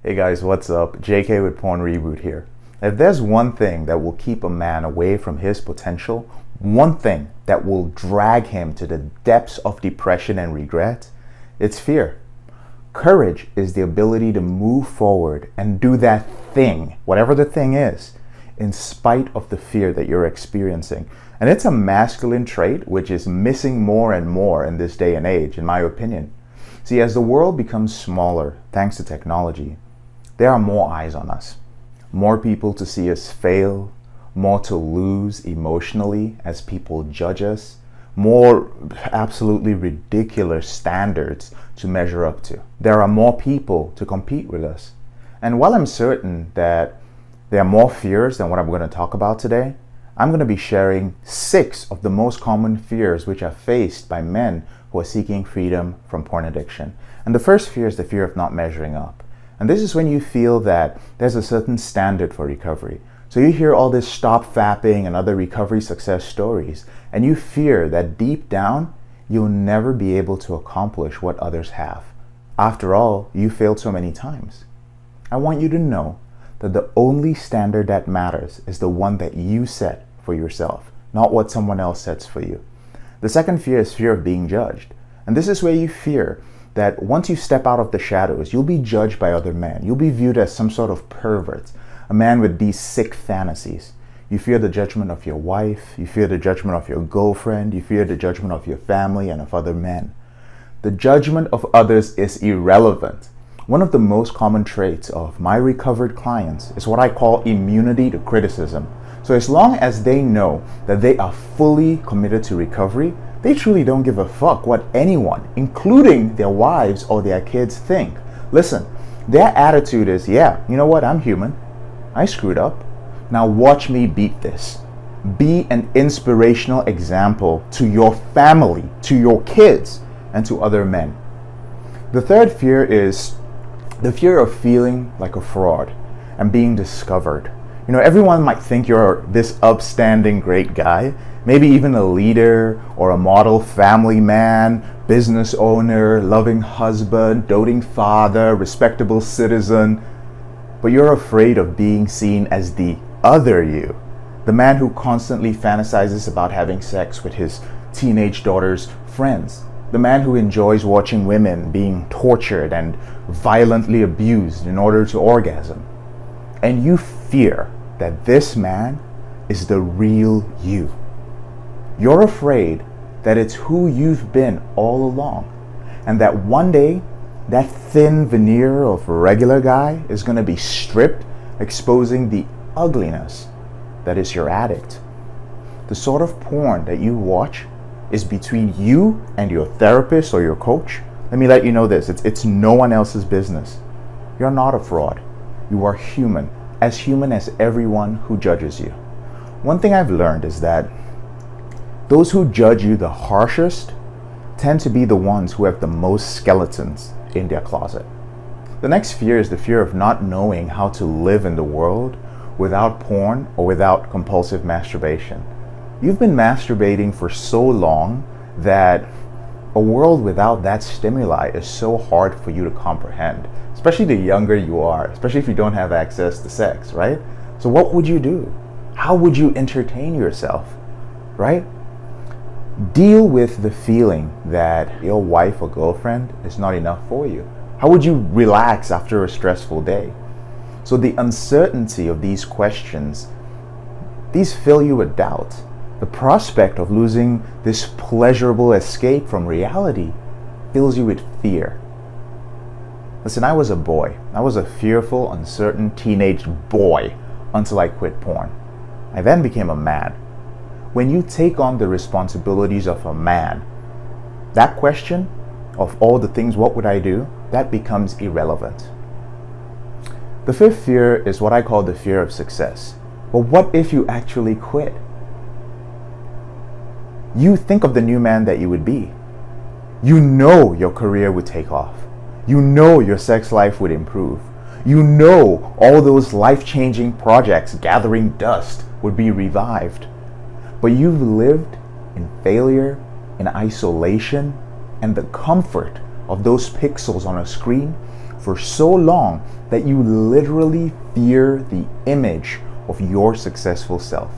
Hey guys, what's up? JK with PornReboot here. If there's one thing that will keep a man away from his potential, one thing that will drag him to the depths of depression and regret, it's fear. Courage is the ability to move forward and do that thing, whatever the thing is, in spite of the fear that you're experiencing. And it's a masculine trait which is missing more and more in this day and age, in my opinion. See, as the world becomes smaller thanks to technology, there are more eyes on us, more people to see us fail, more to lose emotionally as people judge us, more absolutely ridiculous standards to measure up to. There are more people to compete with us. And while I'm certain that there are more fears than what I'm going to talk about today, I'm going to be sharing 6 of the most common fears which are faced by men who are seeking freedom from porn addiction. And the first fear is the fear of not measuring up. And this is when you feel that there's a certain standard for recovery. So you hear all this stop fapping and other recovery success stories, and you fear that deep down, you'll never be able to accomplish what others have. After all, you failed so many times. I want you to know that the only standard that matters is the one that you set for yourself, not what someone else sets for you. The second fear is fear of being judged. And this is where you fear that once you step out of the shadows, you'll be judged by other men. You'll be viewed as some sort of pervert, a man with these sick fantasies. You fear the judgment of your wife, you fear the judgment of your girlfriend, you fear the judgment of your family and of other men. The judgment of others is irrelevant. One of the most common traits of my recovered clients is what I call immunity to criticism. So as long as they know that they are fully committed to recovery, they truly don't give a fuck what anyone, including their wives or their kids, think. Listen, their attitude is, yeah, you know what, I'm human. I screwed up. Now watch me beat this. Be an inspirational example to your family, to your kids, and to other men. The third fear is the fear of feeling like a fraud and being discovered. You know, everyone might think you're this upstanding great guy, maybe even a leader or a model family man, business owner, loving husband, doting father, respectable citizen, but you're afraid of being seen as the other you, the man who constantly fantasizes about having sex with his teenage daughter's friends, the man who enjoys watching women being tortured and violently abused in order to orgasm. And you fear that this man is the real you. You're afraid that it's who you've been all along, and that one day that thin veneer of regular guy is going to be stripped, exposing the ugliness that is your addict. The sort of porn that you watch is between you and your therapist or your coach. Let me let you know this, it's no one else's business. You're not a fraud. You are human as everyone who judges you. One thing I've learned is that those who judge you the harshest tend to be the ones who have the most skeletons in their closet. The next fear is the fear of not knowing how to live in the world without porn or without compulsive masturbation. You've been masturbating for so long that a world without that stimuli is so hard for you to comprehend, especially the younger you are, especially if you don't have access to sex, right? So what would you do? How would you entertain yourself, right? Deal with the feeling that your wife or girlfriend is not enough for you. How would you relax after a stressful day? So the uncertainty of these questions, these fill you with doubt. The prospect of losing this pleasurable escape from reality fills you with fear. Listen, I was a boy. I was a fearful, uncertain teenage boy until I quit porn. I then became a man. When you take on the responsibilities of a man, that question of all the things, what would I do, that becomes irrelevant. The fifth fear is what I call the fear of success. But what if you actually quit? You think of the new man that you would be. You know your career would take off. You know your sex life would improve. You know all those life-changing projects gathering dust would be revived. But you've lived in failure, in isolation, and the comfort of those pixels on a screen for so long that you literally fear the image of your successful self.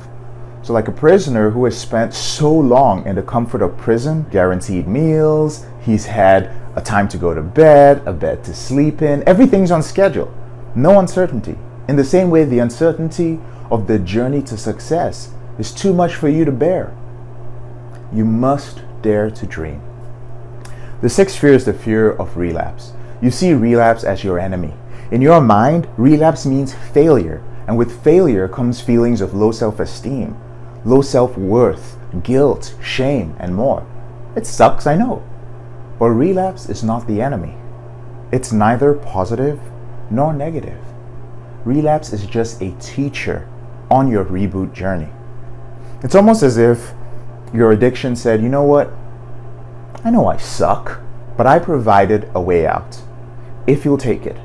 So like a prisoner who has spent so long in the comfort of prison, guaranteed meals, he's had a time to go to bed, a bed to sleep in, everything's on schedule, no uncertainty. In the same way, the uncertainty of the journey to success is too much for you to bear. You must dare to dream. The sixth fear is the fear of relapse. You see relapse as your enemy. In your mind, relapse means failure, and with failure comes feelings of low self-esteem, low self-worth, guilt, shame, and more. It sucks, I know, but relapse is not the enemy. It's neither positive nor negative. Relapse is just a teacher on your reboot journey. It's almost as if your addiction said, you know what? I know I suck, but I provided a way out. If you'll take it,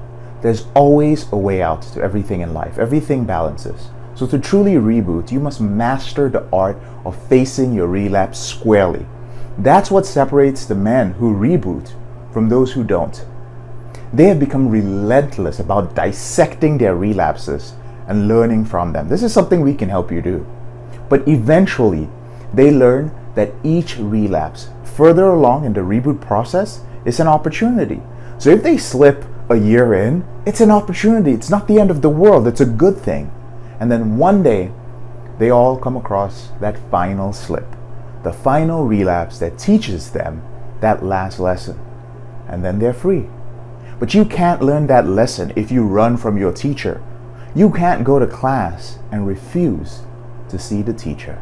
there's always a way out to everything in life. Everything balances. So to truly reboot, you must master the art of facing your relapse squarely. That's what separates the men who reboot from those who don't. They have become relentless about dissecting their relapses and learning from them. This is something we can help you do. But eventually, they learn that each relapse further along in the reboot process is an opportunity. So if they slip a year in, it's an opportunity. It's not the end of the world. It's a good thing. And then one day, they all come across that final slip, the final relapse that teaches them that last lesson. And then they're free. But you can't learn that lesson if you run from your teacher. You can't go to class and refuse to see the teacher.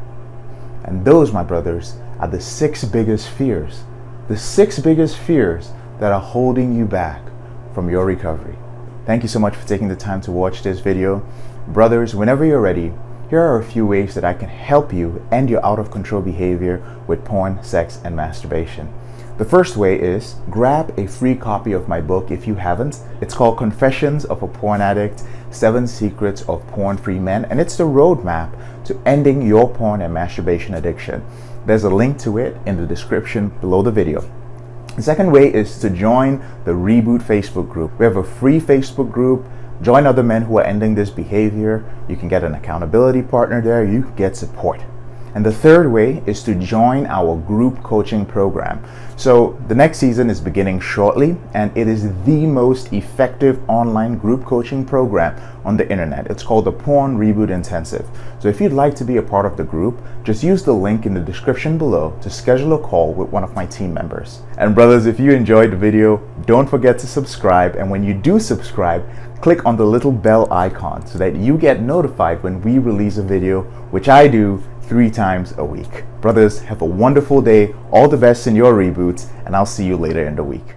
And those, my brothers, are the 6 biggest fears. The 6 biggest fears that are holding you back from your recovery. Thank you so much for taking the time to watch this video. Brothers, whenever you're ready, here are a few ways that I can help you end your out of control behavior with porn, sex, and masturbation. The first way is grab a free copy of my book if you haven't. It's called Confessions of a Porn Addict, 7 Secrets of Porn-Free Men, and it's the roadmap to ending your porn and masturbation addiction. There's a link to it in the description below the video. The second way is to join the Reboot Facebook group. We have a free Facebook group. Join other men who are ending this behavior. You can get an accountability partner there. You can get support. And the third way is to join our group coaching program. So the next season is beginning shortly, and it is the most effective online group coaching program on the internet. It's called the PornReboot Intensive. So if you'd like to be a part of the group, just use the link in the description below to schedule a call with one of my team members. And brothers, if you enjoyed the video, don't forget to subscribe. And when you do subscribe, click on the little bell icon so that you get notified when we release a video, which I do 3 times a week. Brothers, have a wonderful day. All the best in your reboots, and I'll see you later in the week.